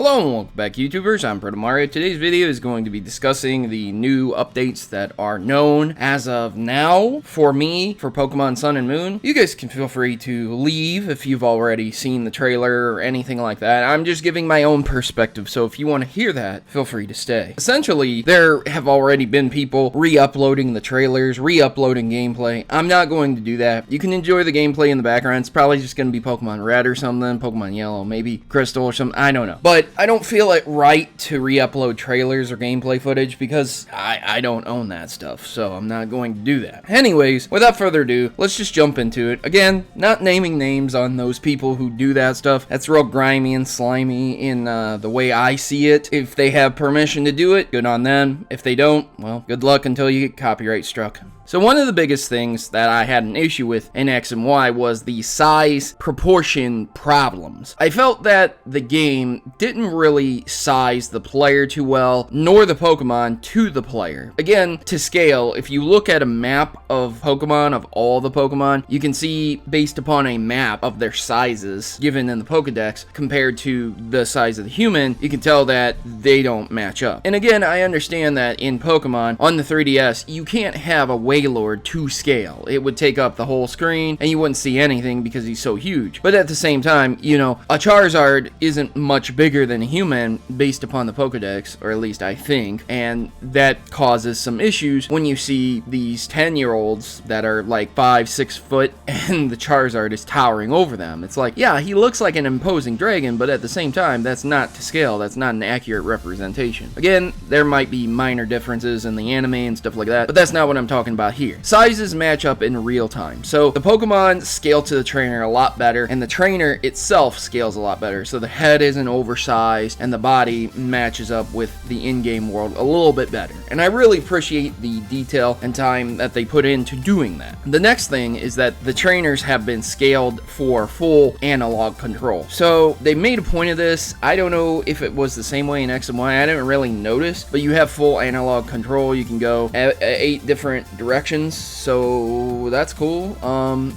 Hello and welcome back YouTubers, I'm Protomario. Today's video is going to be discussing the new updates that are known as of now for me, for Pokemon Sun and Moon. You guys can feel free to leave if you've already seen the trailer or anything like that. I'm just giving my own perspective, so if you want to hear that, feel free to stay. Essentially, there have already been people re-uploading the trailers, re-uploading gameplay. I'm not going to do that. You can enjoy the gameplay in the background. It's probably just going to be Pokemon Red or something, Pokemon Yellow, maybe Crystal or something, I don't know. But I don't feel it right to re-upload trailers or gameplay footage because I don't own that stuff, so I'm not going to do that. Anyways, without further ado, let's just jump into it. Again, not naming names on those people who do that stuff. That's real grimy and slimy in the way I see it. If they have permission to do it, good on them. If they don't, well, good luck until you get copyright struck. So one of the biggest things that I had an issue with in X and Y was the size proportion problems. I felt that the game didn't really size the player too well, nor the Pokemon to the player. Again, to scale, if you look at a map of Pokemon, of all the Pokemon, you can see based upon a map of their sizes given in the Pokedex compared to the size of the human, you can tell that they don't match up. And again, I understand that in Pokemon, on the 3DS, you can't have a Wailord to scale. It would take up the whole screen and you wouldn't see anything because he's so huge. But at the same time, you know, a Charizard isn't much bigger than a human based upon the Pokedex, or at least I think, and that causes some issues when you see these 10-year-olds that are like 5-6 foot and the Charizard is towering over them. It's like, yeah, he looks like an imposing dragon, but at the same time, that's not to scale. That's not an accurate representation. Again, there might be minor differences in the anime and stuff like that, but that's not what I'm talking about here. Sizes match up in real time. So the Pokemon scale to the trainer a lot better, and the trainer itself scales a lot better. So the head isn't oversized, and the body matches up with the in-game world a little bit better. And I really appreciate the detail and time that they put into doing that. The next thing is that the trainers have been scaled for full analog control. So they made a point of this. I don't know if it was the same way in X and Y. I didn't really notice, but you have full analog control. You can go 8 different directions, so that's cool.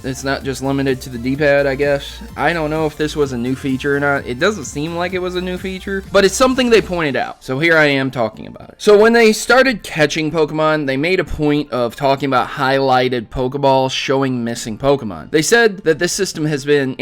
It's not just limited to the D-pad, I guess. I don't know if this was a new feature or not. It doesn't seem like it was a new feature, but it's something they pointed out, so here I am talking about it. So when they started catching Pokemon, they made a point of talking about highlighted Pokeballs showing missing Pokemon. They said that this system has been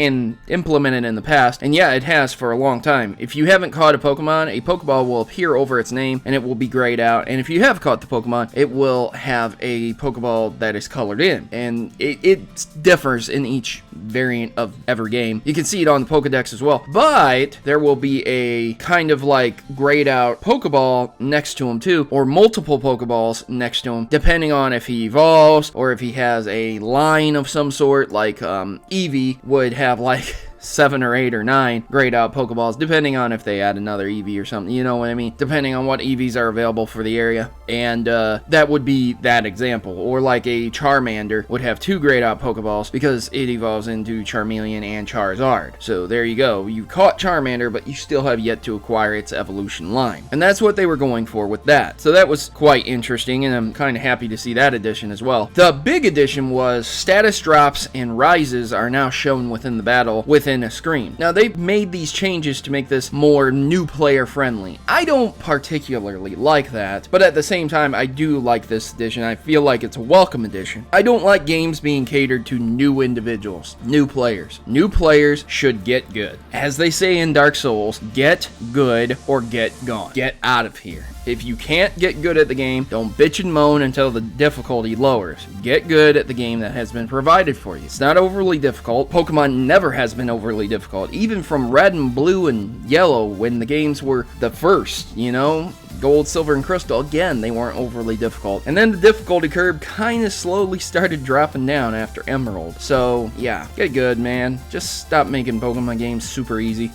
implemented in the past, and yeah, it has for a long time. If you haven't caught a Pokeball will appear over its name, and it will be grayed out, and if you have caught the Pokemon, it will have a Pokeball that is colored in, and it differs in each variant of every game. You can see it on the Pokedex as well, but there will be a kind of like grayed out Pokeball next to him too, or multiple Pokeballs next to him, depending on if he evolves or if he has a line of some sort, like Eevee would have like 7 or 8 or 9 grayed out Pokeballs, depending on if they add another Eevee or something, you know what I mean? Depending on what Eevees are available for the area. And that would be that example. Or like a Charmander would have 2 grayed out Pokeballs because it evolves into Charmeleon and Charizard. So there you go. You caught Charmander, but you still have yet to acquire its evolution line. And that's what they were going for with that. So that was quite interesting, and I'm kind of happy to see that addition as well. The big addition was status drops and rises are now shown within the battle within a screen. Now they've made these changes to make this more new player friendly. I don't particularly like that, but at the same time I do like this addition. I feel like it's a welcome addition. I don't like games being catered to new individuals, new players. New players should get good. As they say in Dark Souls, get good or get gone. Get out of here. If you can't get good at the game, don't bitch and moan until the difficulty lowers. Get good at the game that has been provided for you. It's not overly difficult. Pokemon never has been overly difficult. Even from Red and Blue and Yellow, when the games were the first, you know? Gold, Silver, and Crystal, again, they weren't overly difficult. And then the difficulty curve kind of slowly started dropping down after Emerald. So, yeah, get good, man. Just stop making Pokemon games super easy.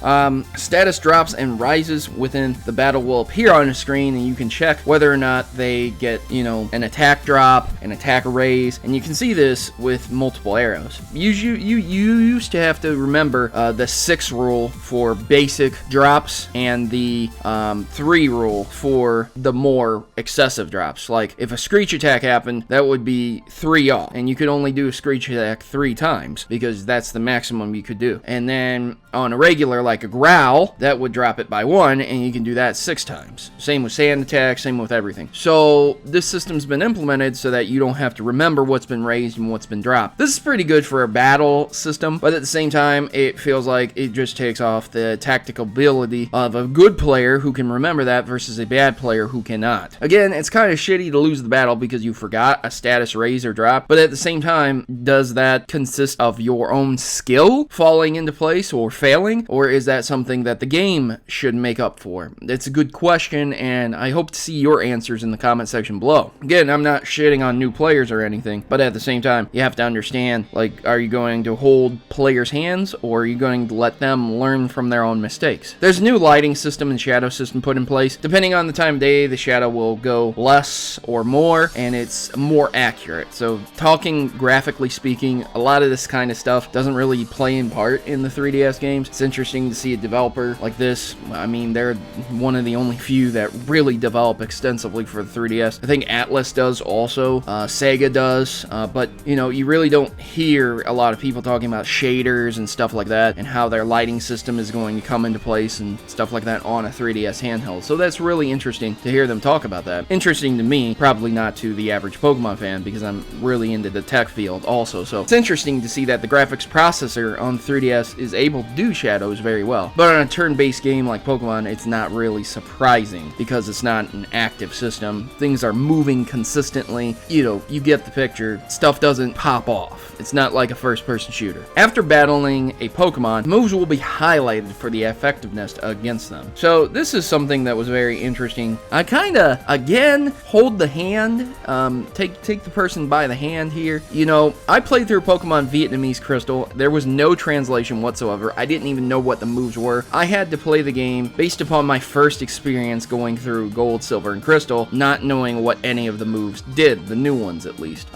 Status drops and rises within the battle will appear on the screen, and you can check whether or not they get, you know, an attack drop, an attack raise, and you can see this with multiple arrows. You used to have to remember the 6 rule for basic drops and the 3 rule for for the more excessive drops. Like, if a Screech attack happened, that would be 3 off, and you could only do a Screech attack 3 times, because that's the maximum you could do. And then on a regular, like a Growl, that would drop it by 1, and you can do that 6 times. Same with Sand Attack, same with everything. So this system's been implemented so that you don't have to remember what's been raised and what's been dropped. This is pretty good for a battle system, but at the same time, it feels like it just takes off the tactical ability of a good player who can remember that versus a bad player who cannot. Again, it's kind of shitty to lose the battle because you forgot a status raise or drop, but at the same time, does that consist of your own skill falling into place or failing, or is that something that the game should make up for? It's a good question, and I hope to see your answers in the comment section below. Again, I'm not shitting on new players or anything, but at the same time, you have to understand, like, are you going to hold players' hands, or are you going to let them learn from their own mistakes? There's a new lighting system and shadow system put in place. Depending on the time of day, the shadow will go less or more, and it's more accurate. So, talking graphically speaking, a lot of this kind of stuff doesn't really play in part in the 3DS games. It's interesting to see a developer like this. I mean, they're one of the only few that really develop extensively for the 3DS. I think Atlas does also, Sega does, but you know, you really don't hear a lot of people talking about shaders and stuff like that, and how their lighting system is going to come into place and stuff like that on a 3DS handheld. So that's really interesting to hear them talk about that. Interesting to me, probably not to the average Pokemon fan, because I'm really into the tech field also. So it's interesting to see that the graphics processor on 3DS is able to do shadows very well. But on a turn-based game like Pokemon, it's not really surprising because it's not an active system. Things are moving consistently. You know, you get the picture. Stuff doesn't pop off. It's not like a first-person shooter. After battling a Pokemon, moves will be highlighted for the effectiveness against them. So this is something that was very interesting. I kinda, again, hold the hand, take the person by the hand here. You know, I played through Pokemon Vietnamese Crystal. There was no translation whatsoever. I didn't even know what the moves were. I had to play the game based upon my first experience going through Gold, Silver, and Crystal, not knowing what any of the moves did, the new ones at least.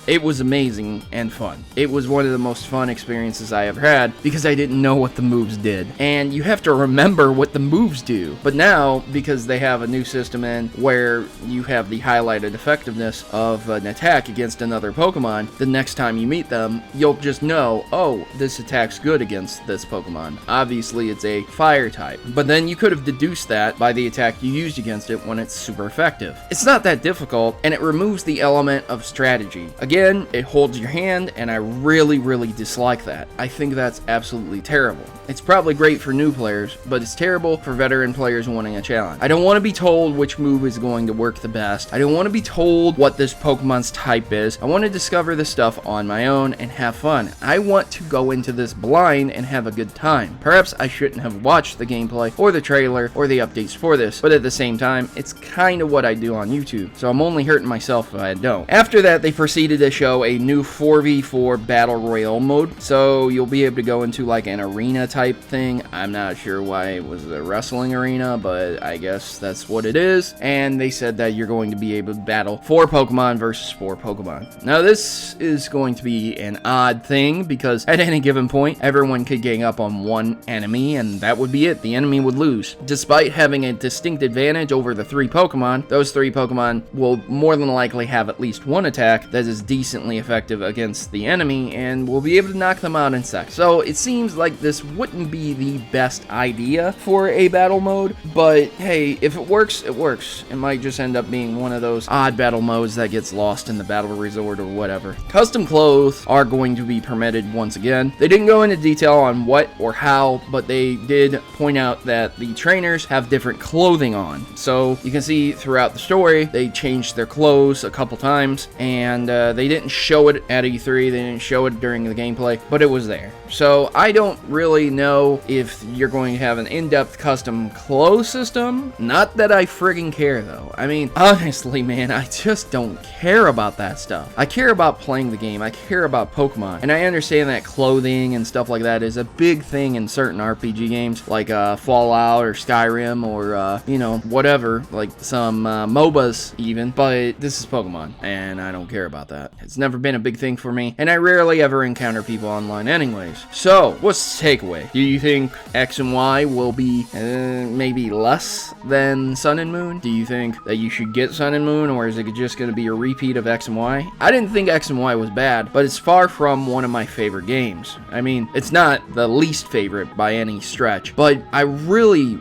It was amazing and fun. It was one of the most fun experiences I ever had because I didn't know what the moves did. And you have to remember what the moves do. But now, because they have a new system in where you have the highlighted effectiveness of an attack against another Pokemon, the next time you meet them, you'll just know, oh, this attack's good against this Pokemon. Obviously, it's a fire type. But then you could have deduced that by the attack you used against it when it's super effective. It's not that difficult, and it removes the element of strategy. Again, it holds your hand, and I really, really dislike that. I think that's absolutely terrible. It's probably great for new players, but it's terrible for veteran players wanting a challenge. I don't want to be told which move is going to work the best. I don't want to be told what this Pokemon's type is. I want to discover this stuff on my own and have fun. I want to go into this blind and have a good time. Perhaps I shouldn't have watched the gameplay or the trailer or the updates for this, but at the same time, it's kind of what I do on YouTube, so I'm only hurting myself if I don't. After that, they proceeded to show a new 4v4 Battle Royale mode, so you'll be able to go into like an arena type thing. I'm not sure why it was a wrestling arena, but I guess that's what it is. And they said that you're going to be able to battle 4 Pokemon versus 4 Pokemon. Now this is going to be an odd thing because at any given point, everyone could gang up on one enemy and that would be it. The enemy would lose. Despite having a distinct advantage over the 3 Pokemon, those 3 Pokemon will more than likely have at least one attack that is decently effective against the enemy and will be able to knock them out in seconds. So it seems like this wouldn't be the best idea for a battle mode, but hey, if it works, it works. It might just end up being one of those odd battle modes that gets lost in the battle resort or whatever. Custom clothes are going to be permitted once again. They didn't go into detail on what or how, but they did point out that the trainers have different clothing on. So you can see throughout the story, they changed their clothes a couple times, and they didn't show it at E3, they didn't show it during the gameplay, but it was there. So I don't really know if you're going to have an in-depth custom clothes system. Not that I friggin' care though. I mean, honestly, man, I just don't care about that stuff. I care about playing the game. I care about Pokemon. And I understand that clothing and stuff like that is a big thing in certain RPG games, like Fallout or Skyrim or, you know, whatever, like some MOBAs even. But this is Pokemon, and I don't care about that. It's never been a big thing for me. me, and I rarely ever encounter people online anyways. So, what's the takeaway? Do you think X and Y will be maybe less than Sun and Moon? Do you think that you should get Sun and Moon, or is it just going to be a repeat of X and Y? I didn't think X and Y was bad, but it's far from one of my favorite games. I mean, it's not the least favorite by any stretch, but I really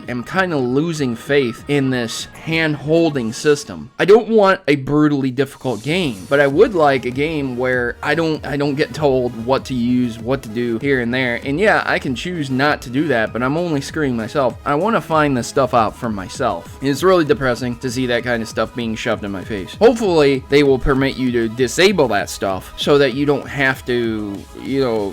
am kind of losing faith in this hand-holding system. I don't want a brutally difficult game, but I would like a game where I don't get told what to use, what to do here and there. And yeah, I can choose not to do that, but I'm only screwing myself. I want to find this stuff out for myself. It's really depressing to see that kind of stuff being shoved in my face. Hopefully, they will permit you to disable that stuff so that you don't have to,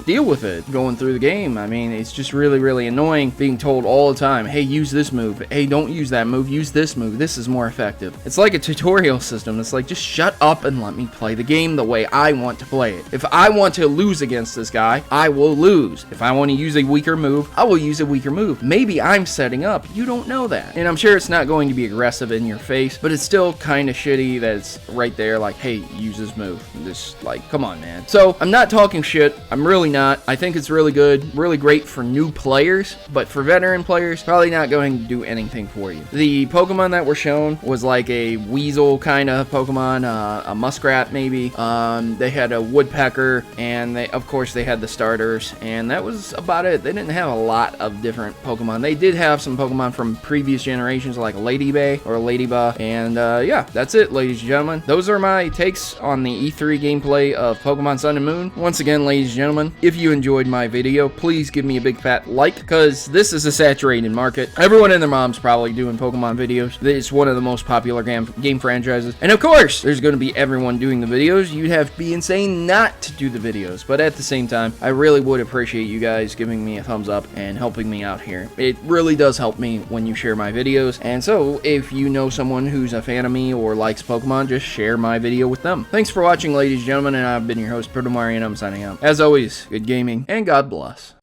deal with it going through the game. I mean, it's just really annoying being told all the time, hey, use this move. Hey, don't use that move. Use this move. This is more effective. It's like a tutorial system. It's like, just shut up and let me play the game the way I want to play it. If I want to lose against this guy, I will lose. If I want to use a weaker move, I will use a weaker move. Maybe I'm setting up. You don't know that. And I'm sure it's not going to be aggressive in your face, but it's still kind of shitty that it's right there like, hey, use this move. Just like, come on, man. So I'm not talking shit. I'm really not. I think it's really good, really great for new players, but for veteran players, probably not going to do anything for you. The Pokemon that were shown was like a weasel kind of Pokemon, a muskrat maybe. They had a woodpecker, and of course they had the starters, and that was about it. They didn't have a lot of different Pokemon. They did have some Pokemon from previous generations like Ladybay or Ladybug, and yeah, that's it, ladies and gentlemen. Those are my takes on the E3 gameplay of Pokemon Sun and Moon. Once again, ladies and gentlemen, if you enjoyed my video, please give me a big fat like, because this is a saturated market. Everyone and their mom's probably doing Pokemon videos. It's one of the most popular game franchises, and of course there's going to be everyone doing the videos. You'd have to be insane not to do the videos, but at the same time, I really would appreciate you guys giving me a thumbs up and helping me out here. It really does help me when you share my videos, and so if you know someone who's a fan of me or likes Pokemon, just share my video with them. Thanks for watching, ladies and gentlemen, and I've been your host, Protomario, and I'm signing out. As always, good gaming, and God bless.